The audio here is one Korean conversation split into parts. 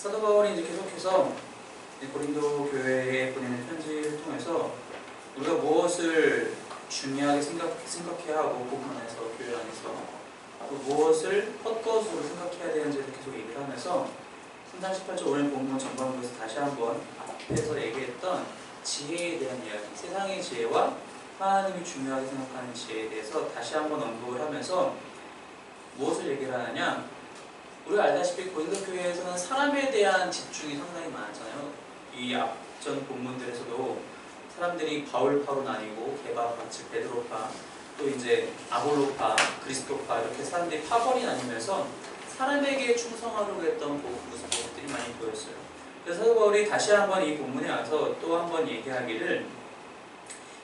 사도 바울이 이제 계속해서 고린도 교회에 보내는 편지를 통해서 우리가 무엇을 중요하게 생각해야 하고 복음 안에서, 교회 안에서 또 무엇을 헛것으로 생각해야 되는지를 계속 얘기를 하면서 3장 18절 오늘 본문 전반부에서 다시 한번 앞에서 얘기했던 지혜에 대한 이야기, 세상의 지혜와 하나님이 중요하게 생각하는 지혜에 대해서 다시 한번 언급을 하면서 무엇을 얘기를 하느냐, 우리가 알다시피 고린도 교회에서는 사람에 대한 집중이 상당히 많았잖아요. 이 앞전 본문들에서도 사람들이 바울파로 나뉘고 게바파, 즉 베드로파, 또 이제 아볼로파, 그리스도파 이렇게 사람들이 파벌이 나뉘면서 사람에게 충성하려고 했던 모습들이 많이 보였어요. 그래서 사도 바울이 다시 한번 이 본문에 와서 또 한번 얘기하기를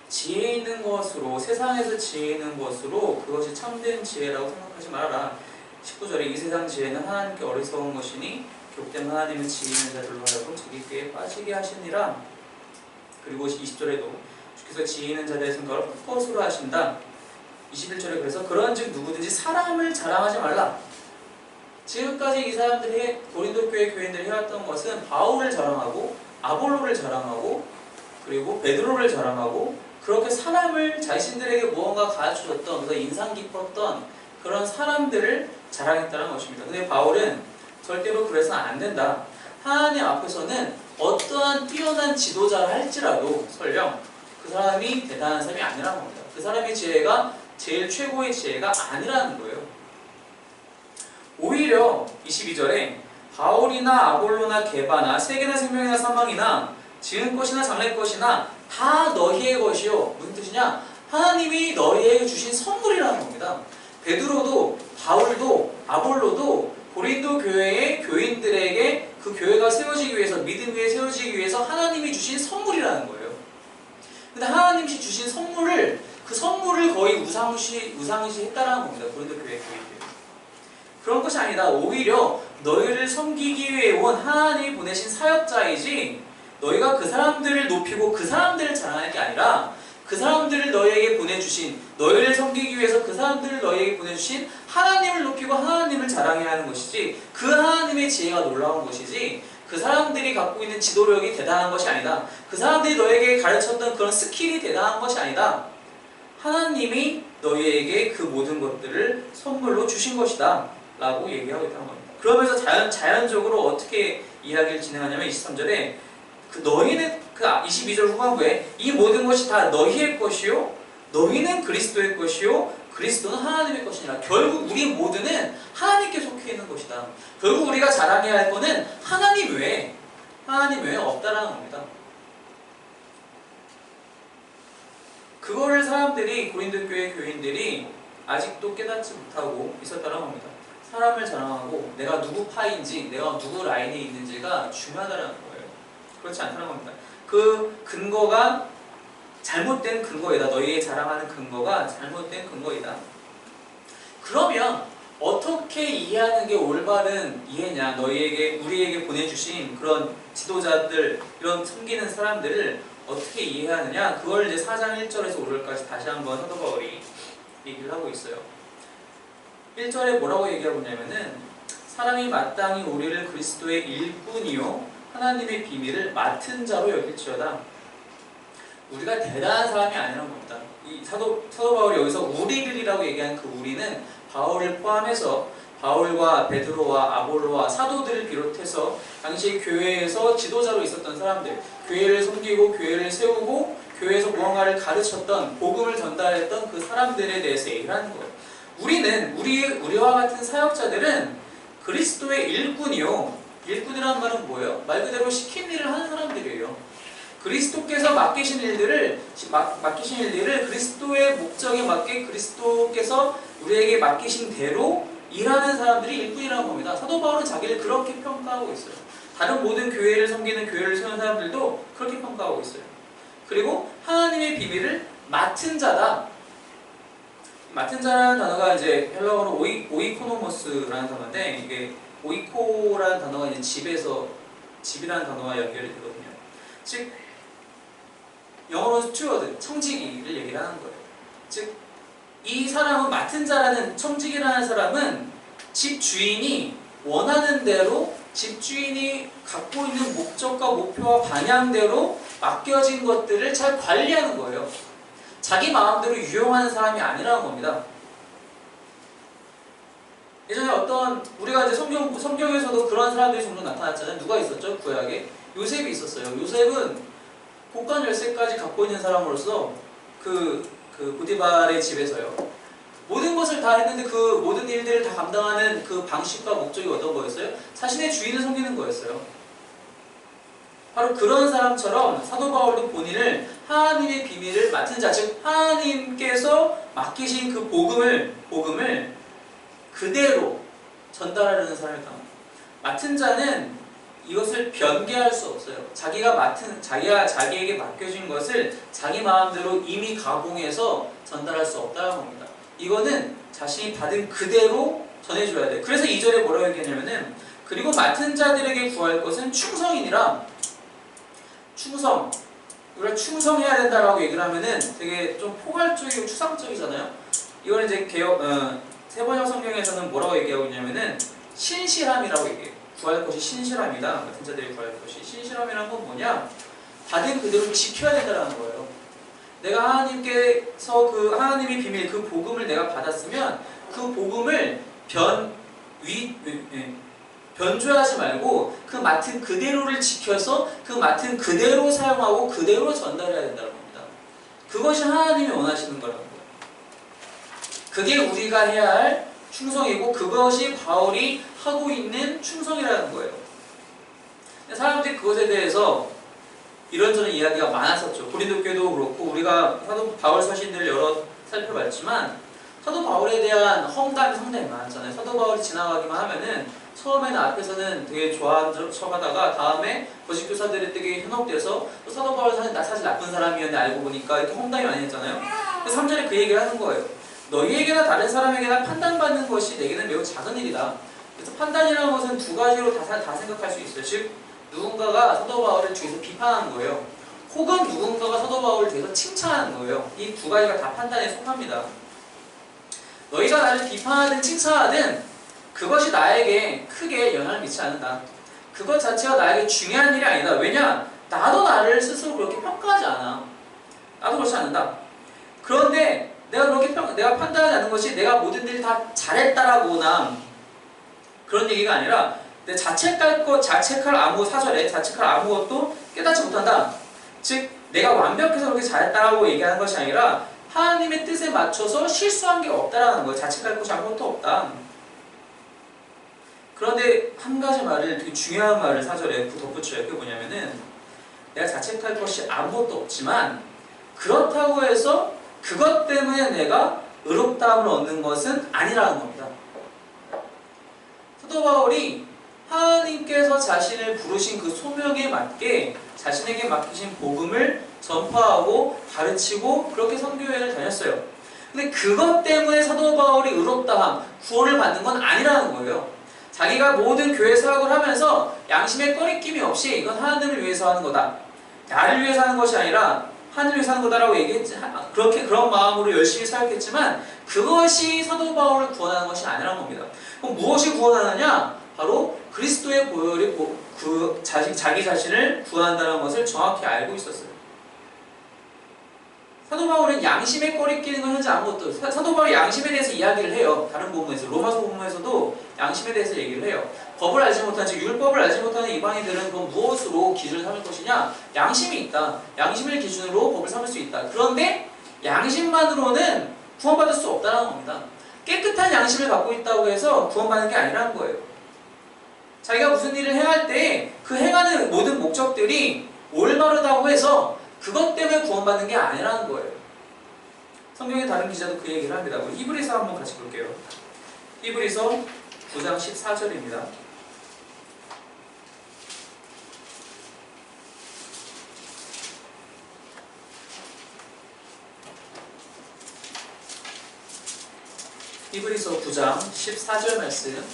지혜 있는 것으로, 세상에서 지혜 있는 것으로 그것이 참된 지혜라고 생각하지 말아라. 19절에 이 세상 지혜는 하나님께 어리석은 것이니 격된 하나님의 지혜 있는 자들로 하여금 자기 꾀에 빠지게 하시니라. 그리고 20절에도 주께서 지혜 있는 자들의 생각을 헛것으로 하신다. 21절에 그래서 그런즉 누구든지 사람을 자랑하지 말라. 지금까지 이 사람들이 고린도 교회 교인들이 해왔던 것은 바울을 자랑하고 아볼로를 자랑하고 그리고 베드로를 자랑하고 그렇게 사람을 자신들에게 무언가 가르쳐줬던, 그래서 인상 깊었던 그런 사람들을 자랑했다는 것입니다. 근데 바울은 절대로 그래서는 안 된다. 하나님 앞에서는 어떠한 뛰어난 지도자를 할지라도 설령 그 사람이 대단한 사람이 아니라는 겁니다. 그 사람의 지혜가 제일 최고의 지혜가 아니라는 거예요. 오히려 22절에 바울이나 아볼로나 게바나 세계나 생명이나 사망이나 지은 것이나 장래 것이나 다 너희의 것이요. 무슨 뜻이냐? 하나님이 너희에게 주신 선물이라는 겁니다. 베드로도 바울도 아볼로도 고린도 교회의 교인들에게 그 교회가 세워지기 위해서, 믿음 위에 세워지기 위해서 하나님이 주신 선물이라는 거예요. 근데 하나님이 주신 선물을, 그 선물을 거의 우상시했다라는 겁니다. 고린도 교회 교인들. 그런 것이 아니다. 오히려 너희를 섬기기 위해 온 하나님이 보내신 사역자이지, 너희가 그 사람들을 높이고 그 사람들을 자랑할 게 아니라 그 사람들을 너희에게 보내주신, 너희를 섬기기 위해서 그 사람들을 너희에게 보내주신 하나님을 높이고 하나님을 자랑해야 하는 것이지, 그 하나님의 지혜가 놀라운 것이지, 그 사람들이 갖고 있는 지도력이 대단한 것이 아니다. 그 사람들이 너희에게 가르쳤던 그런 스킬이 대단한 것이 아니다. 하나님이 너희에게 그 모든 것들을 선물로 주신 것이다 라고 얘기하고 있다는 겁니다. 그러면서 자연적으로 어떻게 이야기를 진행하냐면 23절에 그 너희는, 그 22절 후반부에 이 모든 것이 다 너희의 것이요 너희는 그리스도의 것이요 그리스도는 하나님의 것이니라. 결국 우리 모두는 하나님께 속해 있는 것이다. 결국 우리가 자랑해야 할 것은 하나님 외에 없다라는 겁니다. 그거를 사람들이, 고린도 교회 교인들이 아직도 깨닫지 못하고 있었다는 겁니다. 사람을 자랑하고 내가 누구 파인지, 내가 누구 라인에 있는지가 중요하다는 거예요. 그렇지 않다는 겁니다. 그 근거가 잘못된 근거이다. 너희의 자랑하는 근거가 잘못된 근거이다. 그러면 어떻게 이해하는 게 올바른 이해냐? 너희에게, 우리에게 보내주신 그런 지도자들, 이런 섬기는 사람들을 어떻게 이해하느냐? 그걸 이제 4장 1절에서 5절까지 다시 한번 사도 바울이 얘기를 하고 있어요. 1절에 뭐라고 얘기하고 있냐면은 사람이 마땅히 우리를 그리스도의 일꾼이요 하나님의 비밀을 맡은 자로 여길지어다. 우리가 대단한 사람이 아니라는 겁니다. 이 사도 바울이 여기서 우리들이라고 얘기한 그 우리는 바울을 포함해서 바울과 베드로와 아볼로와 사도들을 비롯해서 당시 교회에서 지도자로 있었던 사람들, 교회를 섬기고 교회를 세우고 교회에서 무언가를 가르쳤던, 복음을 전달했던 그 사람들에 대해서 얘기를 하는 거예요. 우리와 같은 사역자들은 그리스도의 일꾼이요. 일꾼이라는 말은 뭐예요? 말 그대로 시킨 일을 하는 사람들이에요. 그리스도께서 맡기신 일들을 그리스도의 목적에 맞게 그리스도께서 우리에게 맡기신 대로 일하는 사람들이 일꾼이라는 겁니다. 사도 바울은 자기를 그렇게 평가하고 있어요. 다른 모든 교회를 섬기는, 교회를 세우는 사람들도 그렇게 평가하고 있어요. 그리고 하나님의 비밀을 맡은 자다. 맡은 자라는 단어가 이제 헬라어로 오이코노모스라는 단어인데, 이게 오이코라는 단어가 이제 집이라는 단어와 연결이 되거든요. 즉 영어로 스튜어드, 청지기를 얘기를 하는 거예요. 즉 이 사람은, 맡은 자라는, 청지기라는 사람은 집 주인이 원하는 대로 집주인이 갖고 있는 목적과 목표와 방향대로 맡겨진 것들을 잘 관리하는 거예요. 자기 마음대로 유용하는 사람이 아니라는 겁니다. 예전에 어떤 우리가 이제 성경에서도 그런 사람들이 종종 나타났잖아요. 누가 있었죠? 구약에 요셉이 있었어요. 요셉은 곡간 열쇠까지 갖고 있는 사람으로서 그 보디발의 집에서요. 모든 것을 다 했는데 그 모든 일들을 다 감당하는 그 방식과 목적이 어떤 거였어요? 자신의 주인을 섬기는 거였어요. 바로 그런 사람처럼 사도 바울도 본인을 하나님의 비밀을 맡은 자, 즉 하나님께서 맡기신 그 복음을 그대로 전달하려는 사람이다. 맡은 자는 이것을 변개할 수 없어요. 자기에게 맡겨진 것을 자기 마음대로 이미 가공해서 전달할 수 없다는 겁니다. 이거는 자신이 받은 그대로 전해줘야 돼. 그래서 2절에 뭐라고 얘기하냐면은 그리고 맡은 자들에게 구할 것은 충성이니라. 충성. 우리가 충성해야 된다라고 얘기를 하면은 되게 좀 포괄적이고 추상적이잖아요. 이거는 이제 세번역 성경에서는 뭐라고 얘기하고 있냐면은 신실함이라고 얘기해요. 구할 것이 신실함이다. 맡은 자들이 구할 것이 신실함이라는 건 뭐냐? 받은 그대로 지켜야 된다는 거예요. 내가 하나님께서 하나님의 비밀, 그 복음을 내가 받았으면 그 복음을 변조하지 말고 그 맡은 그대로를 지켜서 그 맡은 그대로 사용하고 그대로 전달해야 된다는 겁니다. 그것이 하나님이 원하시는 거라는 거예요. 그게 우리가 해야 할 충성이고 그것이 바울이 하고 있는 충성이라는 거예요. 사람들이 그것에 대해서 이런저런 이야기가 많았었죠. 고린도 교회도 그렇고 우리가 사도 바울 서신들을 여러 살펴봤지만 사도 바울에 대한 험담이 상당히 많았잖아요. 사도 바울이 지나가기만 하면은 처음에는 앞에서는 되게 좋아하는 척하다가 다음에 거짓 교사들이 되게 현혹돼서 또 사도 바울 사실 나쁜 사람이었는데 알고 보니까 이렇게 험담이 많이 했잖아요. 그래서 3절에 그 얘기를 하는 거예요. 너희에게나 다른 사람에게나 판단받는 것이 내게는 매우 작은 일이다. 그래서 판단이라는 것은 두 가지로 다 생각할 수 있어요. 즉 누군가가 사도 바울을 뒤에서 비판하는 거예요. 혹은 누군가가 사도 바울을 뒤에서 칭찬하는 거예요. 이 두 가지가 다 판단에 속합니다. 너희가 나를 비판하든 칭찬하든 그것이 나에게 크게 영향을 미치지 않는다. 그것 자체가 나에게 중요한 일이 아니다. 왜냐? 나도 나를 스스로 그렇게 평가하지 않아. 나도 그렇지 않는다. 그런데 내가 판단하지 않는 것이 내가 모든 일을 다 잘했다라거나 그런 얘기가 아니라 내 자책할 아무것도 깨닫지 못한다. 즉 내가 완벽해서 그렇게 잘했다라고 얘기하는 것이 아니라 하나님의 뜻에 맞춰서 실수한 게 없다라는 거예요. 자책할 것이 아무것도 없다. 그런데 한 가지 말을, 되게 중요한 말을 4절에 덧붙여요. 그게 뭐냐면은 내가 자책할 것이 아무것도 없지만 그렇다고 해서 그것 때문에 내가 의롭다함을 얻는 것은 아니라는 겁니다. 사도 바울이 하나님께서 자신을 부르신 그 소명에 맞게 자신에게 맡기신 복음을 전파하고 가르치고 그렇게 선교여행을 다녔어요. 근데 그것 때문에 사도 바울이 의롭다함, 구원을 받는 건 아니라는 거예요. 자기가 모든 교회 사역을 하면서 양심의 꺼리낌이 없이 이건 하나님을 위해서 하는 거다. 나를 위해서 하는 것이 아니라 하나님을 위해서 하는 거다라고 얘기했지. 그런 마음으로 열심히 사역했지만 그것이 사도 바울을 구원하는 것이 아니라는 겁니다. 그럼 무엇이 구원하느냐? 바로 그리스도의 보혈이 자기 자신을 구원한다는 것을 정확히 알고 있었어요. 사도 바울은 양심에 꺼리끼는 건 현재 아무것도 없어요. 사도 바울이 양심에 대해서 이야기를 해요. 다른 복음에서, 로마서 복음에서도 양심에 대해서 얘기를 해요. 법을 알지 못한, 즉 율법을 알지 못하는 이방인들은 그건 무엇으로 기준을 삼을 것이냐? 양심이 있다. 양심을 기준으로 법을 삼을 수 있다. 그런데 양심만으로는 구원받을 수 없다는 겁니다. 깨끗한 양심을 갖고 있다고 해서 구원받는 게 아니라는 거예요. 자기가 무슨 일을 해야 할 때 그 행하는 모든 목적들이 올바르다고 해서 그것 때문에 구원받는 게 아니라는 거예요. 성경의 다른 기자도 그 얘기를 합니다. 우리 히브리서 한번 같이 볼게요. 히브리서 9장 14절입니다. 히브리서 9장 14절 말씀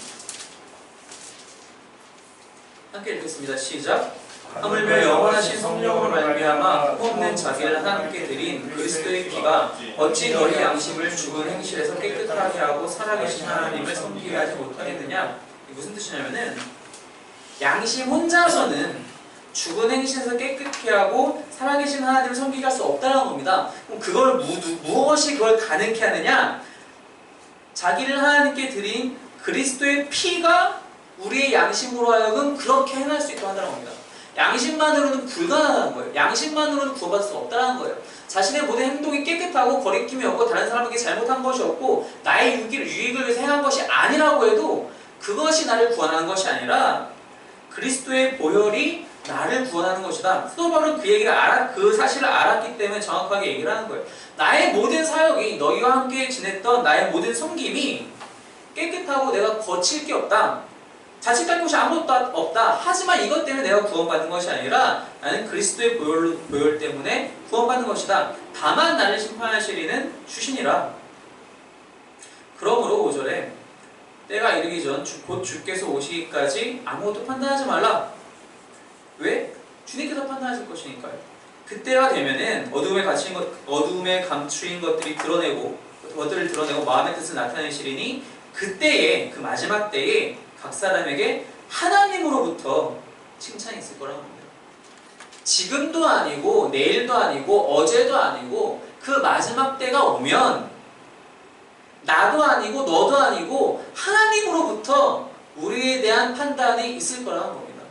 함께 읽겠습니다. 시작. 하물며 영원하신 성령으로 말미암아 뽑는 자기를 하나님께 드린 그리스도의 피가 어찌 너희 양심을 죽은 행실에서 깨끗하게 하고 살아계신 하나님을 섬기게 하지 못하겠느냐. 이게 무슨 뜻이냐면은, 사도 바울이 2절 말씀을 보면은 하나님의 비밀을, 즉 하나님의 복음을 전달하는 것이 바로 그리스도의 피가 어찌 너희 양심을 죽은 행실에서 깨끗하게 하고 살아계신 하나님을 섬기게 하지 못하겠느냐. 양심 혼자서는 죽은 행실에서 깨끗게 하고 살아계신 하나님을 섬기게 할 수 없다는 겁니다. 그럼 그걸 무엇이 그걸 가능케 하느냐? 자기를 하나님께 드린 그리스도의 피가 우리의 양심으로 하여금 그렇게 행할 수 있도록 한다는 겁니다. 양심만으로는 불가능한 거예요. 양심만으로는 구원받을 수 없다는 거예요. 자신의 모든 행동이 깨끗하고 거리낌이 없고 다른 사람에게 잘못한 것이 없고 나의 유익을 위해서 행한 것이 아니라고 해도 그것이 나를 구원하는 것이 아니라 그리스도의 보혈이 나를 구원하는 것이다. 사도 바울은 그 사실을 알았기 때문에 정확하게 얘기를 하는 거예요. 나의 모든 사역이 너희와 함께 지냈던 나의 모든 섬김이 깨끗하고 내가 거칠 게 없다. 자칫할 것이 아무것도 없다. 하지만 이것 때문에 내가 구원받는 것이 아니라 나는 그리스도의 보혈 때문에 구원받는 것이다. 다만 나를 심판하실 이는 주시니라. 그러므로 5절에 때가 이르기 전 곧 주께서 오시기까지 아무것도 판단하지 말라. 왜? 주님께서 판단하실 것이니까요. 그때가 되면은 어둠에 감추인 것들을 드러내고 마음의 뜻을 나타내시리니 그때에 그 마지막 때에 각 사람에게 하나님으로부터 칭찬이 있을 거라고 합니다. 지금도 아니고 내일도 아니고 어제도 아니고 그 마지막 때가 오면 나도 아니고 너도 아니고 하나님으로부터 우리에 대한 판단이 있을 거라는 겁니다.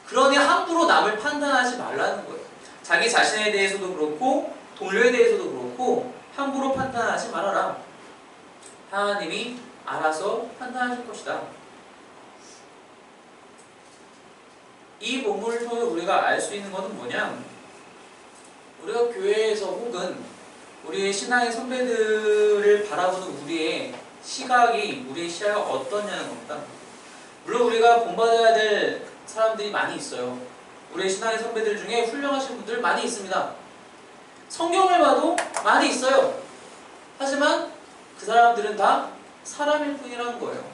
그러니 함부로 남을 판단하지 말라는 거예요. 자기 자신에 대해서도 그렇고 동료에 대해서도 그렇고 함부로 판단하지 말아라. 하나님이 알아서 판단하실 것이다. 이 본문을 통해 우리가 알 수 있는 것은 뭐냐? 우리가 교회에서 혹은 우리의 신앙의 선배들을 바라보는 우리의 시야가 어떠냐는 겁니다. 물론 우리가 본받아야 될 사람들이 많이 있어요. 우리의 신앙의 선배들 중에 훌륭하신 분들 많이 있습니다. 성경을 봐도 많이 있어요. 하지만 그 사람들은 다 사람일 뿐이라는 거예요.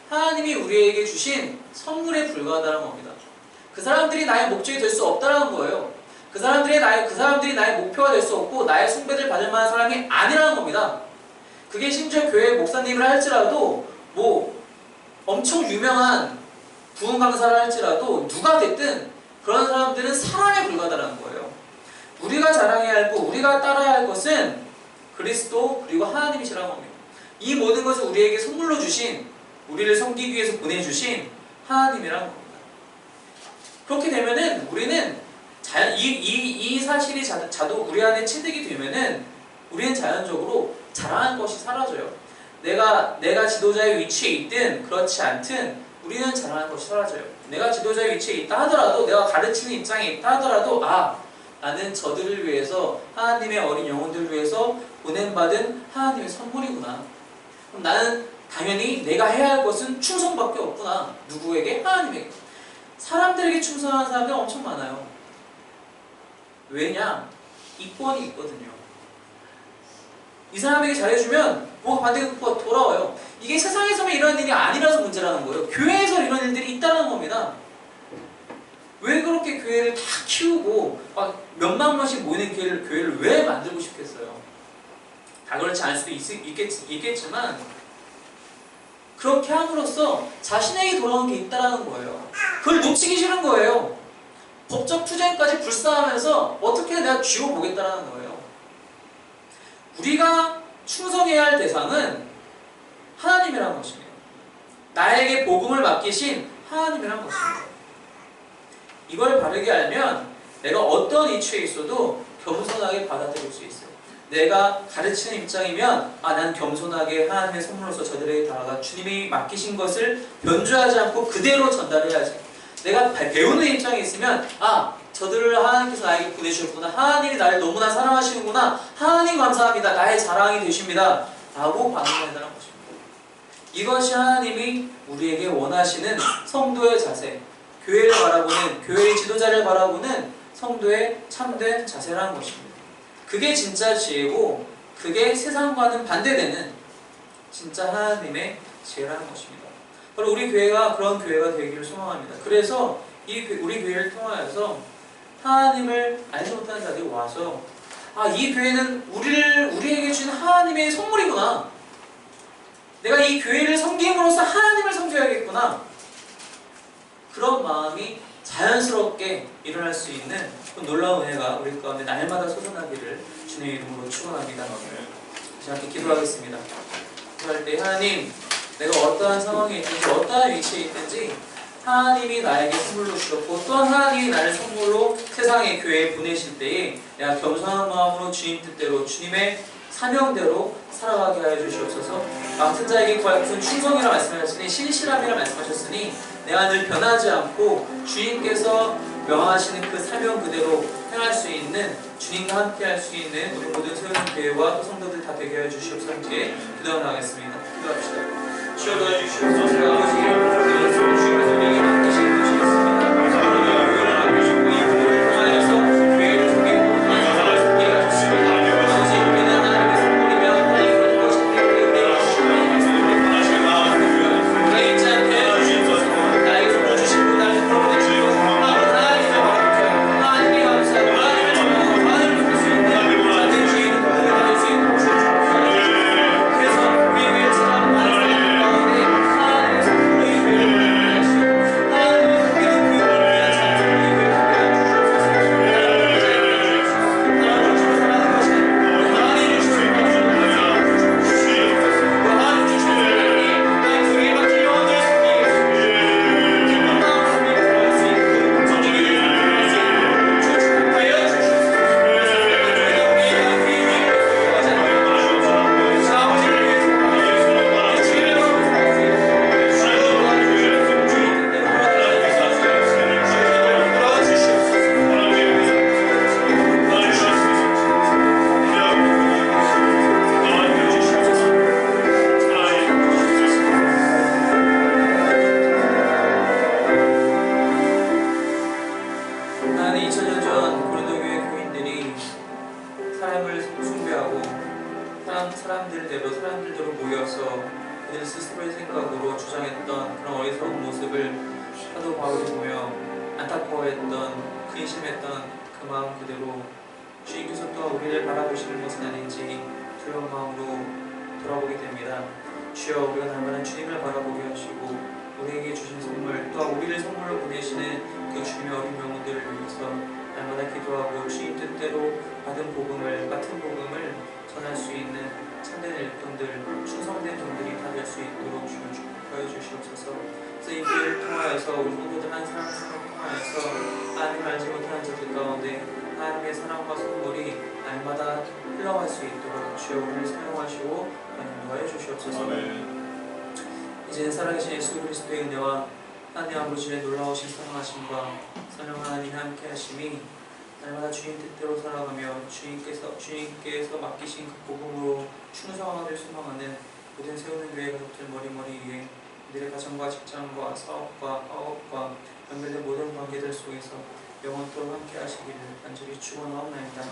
하나님이 우리에게 주신 선물에 불과하다는 겁니다. 그 사람들이 나의 목적이 될 수 없다는 거예요. 그 사람들이 나의 목표가 될 수 없고 나의 숭배를 받을 만한 사람이 아니라는 겁니다. 그게 심지어 교회 목사님을 할지라도 엄청 유명한 부흥 강사를 할지라도 누가 됐든 그런 사람들은 사람에 불과하다는 거예요. 우리가 자랑해야 할 것, 우리가 따라야 할 것은 그리스도 그리고 하나님이시라는 겁니다. 이 모든 것을 우리에게 선물로 주신, 우리를 섬기기 위해서 보내주신 하나님이라는 겁니다. 그렇게 되면은 우리는 이 사실이 우리 안에 체득이 되면은 우리는 자연적으로 자랑할 것이 사라져요. 내가 지도자의 위치에 있든 그렇지 않든 우리는 자랑할 것이 사라져요. 내가 지도자의 위치에 있다 하더라도, 내가 가르치는 입장에 있다 하더라도, 나는 저들을 위해서, 하나님의 어린 영혼들을 위해서 보냄받은 하나님의 선물이구나. 그럼 나는 당연히 내가 해야 할 것은 충성밖에 없구나. 누구에게? 하나님에게. 사람들에게 충성하는 사람들이 엄청 많아요. 왜냐? 이권이 있거든요. 이 사람에게 잘해주면 반대가 돌아와요. 이게 세상에서만 이런 일이 아니라서 문제라는 거예요. 교회에서 이런 일들이 있다는 겁니다. 왜 그렇게 교회를 다 키우고 몇만 명씩 모이는 교회를 왜 만들고 싶겠어요? 다 그렇지 않을 수도 있겠지만 그렇게 함으로써 자신에게 돌아온 게 있다는 거예요. 그걸 놓치기 싫은 거예요. 법적 투쟁까지 불사하면서 어떻게 내가 쥐어보겠다는 거예요. 우리가 충성해야 할 대상은 하나님이라는 것입니다. 나에게 복음을 맡기신 하나님이라는 것입니다. 이걸 바르게 알면 내가 어떤 이치에 있어도 겸손하게 받아들일 수 있어요. 내가 가르치는 입장이면 난 겸손하게 하나님의 선물로서 저들에게 다가가 주님이 맡기신 것을 변조하지 않고 그대로 전달해야지. 내가 배우는 입장에 있으면 저들을 하나님께서 나에게 보내주셨구나. 하나님이 나를 너무나 사랑하시는구나. 하나님 감사합니다. 나의 자랑이 되십니다. 라고 반응해야 한다는 것입니다. 이것이 하나님이 우리에게 원하시는 성도의 자세, 교회를 바라보는, 교회의 지도자를 바라보는 성도의 참된 자세라는 것입니다. 그게 진짜 지혜고 그게 세상과는 반대되는 진짜 하나님의 지혜라는 것입니다. 바로 우리 교회가 그런 교회가 되기를 소망합니다. 그래서 우리 교회를 통하여서 하나님을 알지 못하는 자들이 와서 이 교회는 우리에게 주신 하나님의 선물이구나. 내가 이 교회를 섬김으로써 하나님을 섬겨야겠구나. 그런 마음이 자연스럽게 일어날 수 있는 그 놀라운 은혜가 우리 가운데 날마다 솟아나기를 주님의 이름으로 축원합니다. 자, 함께 기도하겠습니다. 기도할 때 하나님, 내가 어떠한 상황에 있든지 어떠한 위치에 있든지 하나님이 나에게 선물로 주셨고 또한 하나님이 나를 선물로 세상의 교회에 보내실 때에 내가 겸손한 마음으로 주님 뜻대로 주님의 사명대로 살아가게 하여 주시옵소서. 맡은 자에게 같은 충성이라 말씀하셨으니 신실함이라 말씀하셨으니 내가 늘 변하지 않고 주님께서 명하시는 그 사명 그대로 행할 수 있는 주님과 함께 할 수 있는 우리 모든 세우는 교회와 또 성도들 다 되게 하여 주시옵소서. 함께 기도하겠습니다. 기도합시다. 주여 도와주시옵소서. 아버지 이런 주님께서 우리에게 맡기신 것이 있습니다. 사람들대로 모여서 그들 스스로의 생각으로 주장했던 그런 어리석은 모습을 사도 바울이 보며 안타까워했던 근심했던 그 마음 그대로 주님께서 또 우리를 바라보시는 것은 아닌지 두려운 마음으로 돌아보게 됩니다. 주여, 우리가 날마다 주님을 바라보게 하시고 우리에게 주신 선물, 또한 우리를 선물로 보내시는 그 주님의 어린 영혼들을 위해서 날마다 기도하고 주님 뜻대로 받은 복음을, 같은 복음을 전할 수 있는 참된 일꾼들, 충성된 종들이 다 될 수 있도록 주님 축복하여 주시옵소서. 그래서 이 기회를 통하여서 우리 성도들 한 사람 한 사람 통하여서 하나님 알지 못하는 자들 가운데 하나님의 사랑과 선물이 날마다 흘러갈 수 있도록 주여 우리를 사용하시고 인도하여 주시옵소서. 이제 살아계신 예수 그리스도의 은혜와 하나님 아버지의 놀라우신 사랑하심과 성령 하나님의 함께 하심이 날마다 주님 뜻대로 살아가며 주님께서 맡기신 그 복음으로 충성하기를 소망하는 모든 세우는 교회 가족들 머리머리 위에 그들의 가정과 직장과 사업과 파업과 연결된 모든 관계들 속에서 영원토록 함께 하시기를 간절히 축원하옵나이다.